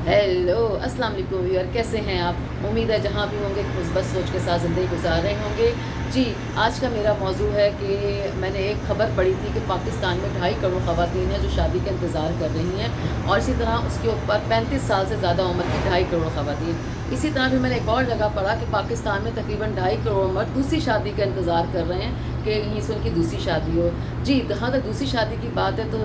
Hello अस्सलाम वालेकुम viewer, कैसे हैं आप? उम्मीद है जहाँ भी होंगे मुस्बत सोच के साथ ज़िंदगी गुजार रहे होंगे। जी, आज का मेरा मौजू है कि मैंने एक खबर पढ़ी थी कि पाकिस्तान में 2.5 करोड़ ख़वातीन हैं जो शादी का इंतज़ार कर रही हैं, और इसी तरह उसके ऊपर 35 साल से ज़्यादा उम्र की 2.5 करोड़ ख़वातीन। इसी तरह फिर मैंने एक और जगह पढ़ा कि पाकिस्तान में तकरीबन 2.5 करोड़ मर्द दूसरी शादी का इंतज़ार कर रहे हैं कि कहीं से उनकी दूसरी शादी हो। जी, जहाँ तक दूसरी शादी की बात है तो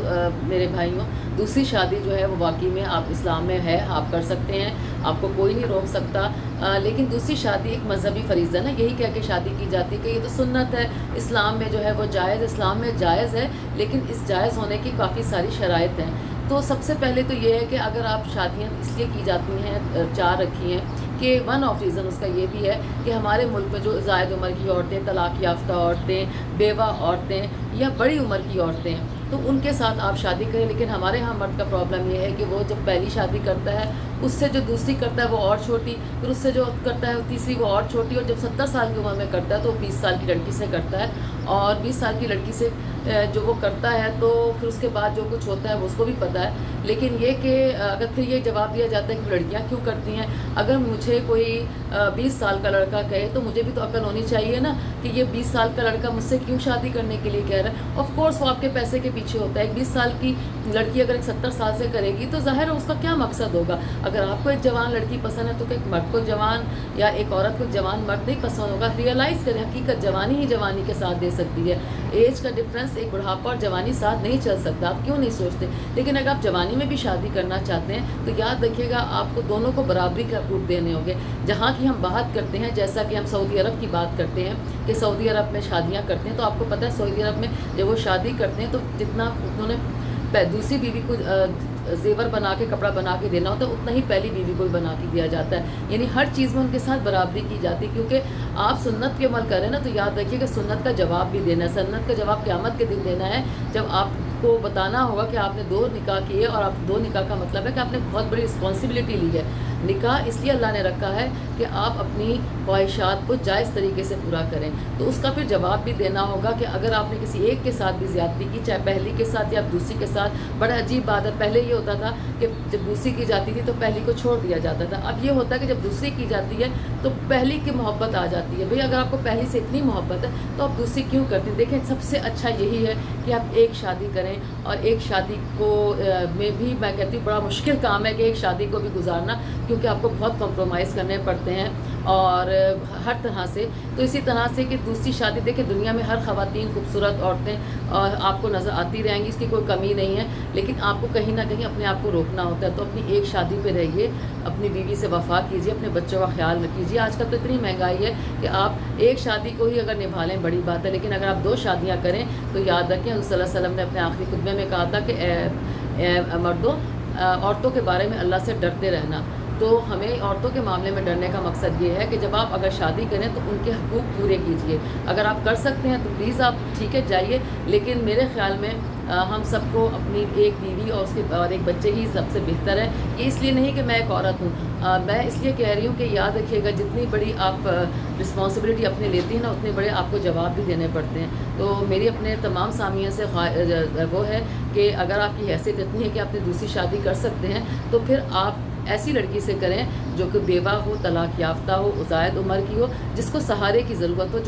मेरे भाइयों, दूसरी शादी जो है वो वाकई में आप इस्लाम में है, आप कर सकते हैं, आपको कोई नहीं रोक सकता। लेकिन दूसरी शादी एक मजहबी फ़रीज़ा ना, यही कह के शादी की जाती है कि ये तो सुन्नत है, इस्लाम में जो है वो जायज़, इस्लाम में जायज़ है, लेकिन इस जायज़ होने की काफ़ी सारी शराइत हैं। तो सबसे पहले तो ये है कि अगर आप शादियाँ इसलिए की जाती हैं, 4 रखी हैं कि वन ऑफ रीज़न उसका ये भी है कि हमारे मुल्क में जो ज़ायद उम्र की औरतें, तलाक याफ्ता औरतें, बेवा औरतें या बड़ी उम्र की औरतें हैं, तो उनके साथ आप शादी करें। लेकिन हमारे यहाँ मर्द का प्रॉब्लम ये है कि वो जब पहली शादी करता है, उससे जो दूसरी करता है वो और छोटी, फिर उससे जो करता है तीसरी वो और छोटी, और जब 70 साल की उम्र में करता है तो 20 साल की लड़की से करता है, और 20 साल की लड़की से जो वो करता है तो फिर उसके बाद जो कुछ होता है वो उसको भी पता है। लेकिन ये कि अगर फिर ये जवाब दिया जाता है कि लड़कियाँ क्यों करती हैं, अगर मुझे कोई 20 साल का लड़का कहे तो मुझे भी तो अकल होनी चाहिए ना कि ये 20 साल का लड़का मुझसे क्यों शादी करने के लिए कह रहा है। ऑफ कोर्स वो आपके पैसे के पीछे होता है। एक 20 साल की लड़की अगर एक 70 साल से करेगी तो ज़ाहिर है उसका क्या मकसद होगा। अगर आपको एक जवान लड़की पसंद है तो एक मर्द को जवान या एक औरत को जवान मर्द नहीं पसंद होगा। रियलाइज़ करें, हकीकत जवानी ही जवानी के साथ दे सकती है। एज का डिफरेंस एक बुढ़ापा और जवानी साथ नहीं चल सकता। आप क्यों नहीं सोचते? लेकिन अगर आप जवानी में भी शादी करना चाहते हैं तो याद रखिएगा आपको दोनों को बराबरी का हकूक़ देने होंगे। जहाँ की हम बात करते हैं, जैसा कि हम सऊदी अरब की बात करते हैं कि सऊदी अरब में शादियाँ करते हैं, तो आपको पता है सऊदी अरब में जब वो शादी करते हैं तो जितना उन्होंने दूसरी बीवी को ज़ेवर बना के, कपड़ा बना के देना होता है, उतना ही पहली बीवी को भी बना के दिया जाता है। यानी हर चीज़ में उनके साथ बराबरी की जाती है, क्योंकि आप सुन्नत पे अमल करें ना तो याद रखिए कि सुन्नत का जवाब भी देना है। सुन्नत का जवाब क़यामत के दिन देना है, जब आपको बताना होगा कि आपने 2 निकाह किए, और आप 2 निकाह का मतलब है कि आपने बहुत बड़ी रिस्पॉन्सिबिलिटी ली है। निकाह इसलिए अल्लाह ने रखा है कि आप अपनी ख्वाहिशात को जायज़ तरीके से पूरा करें, तो उसका फिर जवाब भी देना होगा कि अगर आपने किसी एक के साथ भी ज़्यादती की, चाहे पहली के साथ या दूसरी के साथ। बड़ा अजीब बात है, पहले ये होता था कि जब दूसरी की जाती थी तो पहली को छोड़ दिया जाता था। अब ये होता है कि जब दूसरी की जाती है तो पहली की मोहब्बत आ जाती है। भाई अगर आपको पहली से इतनी मोहब्बत है तो आप दूसरी क्यों करते हैं? देखें, सबसे अच्छा यही है कि आप एक शादी करें, और एक शादी को में भी मैं कहती हूँ बड़ा मुश्किल काम है कि एक शादी को भी गुजारना, क्योंकि आपको बहुत कॉम्प्रोमाइज़ करने पड़ते हैं और हर तरह से। तो इसी तरह से कि दूसरी शादी, देखिए दुनिया में हर ख़वातीन खूबसूरत औरतें आपको नज़र आती रहेंगी, इसकी कोई कमी नहीं है, लेकिन आपको कहीं ना कहीं अपने आप को रोकना होता है। तो अपनी एक शादी पे रहिए, अपनी बीवी से वफ़ा कीजिए, अपने बच्चों का ख्याल रखिए। आजकल तो इतनी महंगाई है कि आप एक शादी को ही अगर निभा लें बड़ी बात है, लेकिन अगर आप 2 शादियाँ करें तो याद रखें हुज़ूर सल्लल्लाहु अलैहि वसल्लम ने अपने आखिरी खुतबे में कहा था कि मर्दों, औरतों के बारे में अल्लाह से डरते रहना। तो हमें औरतों के मामले में डरने का मकसद ये है कि जब आप अगर शादी करें तो उनके हकूक़ पूरे कीजिए। अगर आप कर सकते हैं तो प्लीज़ आप ठीक है जाइए, लेकिन मेरे ख़्याल में हम सबको अपनी एक बीवी और एक बच्चे ही सबसे बेहतर है। ये इसलिए नहीं कि मैं एक औरत हूँ, मैं इसलिए कह रही हूँ कि याद रखिएगा जितनी बड़ी आप रिस्पॉन्सिबिलिटी अपनी लेती हैं ना, उतने बड़े आपको जवाब भी देने पड़ते हैं। तो मेरी अपने तमाम सामियों से वो है कि अगर आपकी हैसियत इतनी है कि आपने दूसरी शादी कर सकते हैं तो फिर आप ऐसी लड़की से करें जो कि बेवा हो, तलाक याफ्ता हो, ज़ायद उम्र की हो, जिसको सहारे की ज़रूरत हो,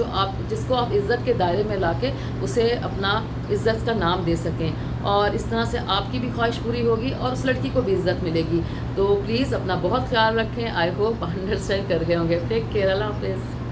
जिसको आप इज़्ज़त के दायरे में लाके उसे अपना इज़्ज़त का नाम दे सकें, और इस तरह से आपकी भी ख्वाहिश पूरी होगी और उस लड़की को भी इज़्ज़त मिलेगी। तो प्लीज़ अपना बहुत ख्याल रखें। आई होप अंडरस्टैंड कर गए होंगे। टेक केयर, अल्लाह हाफ़िज़।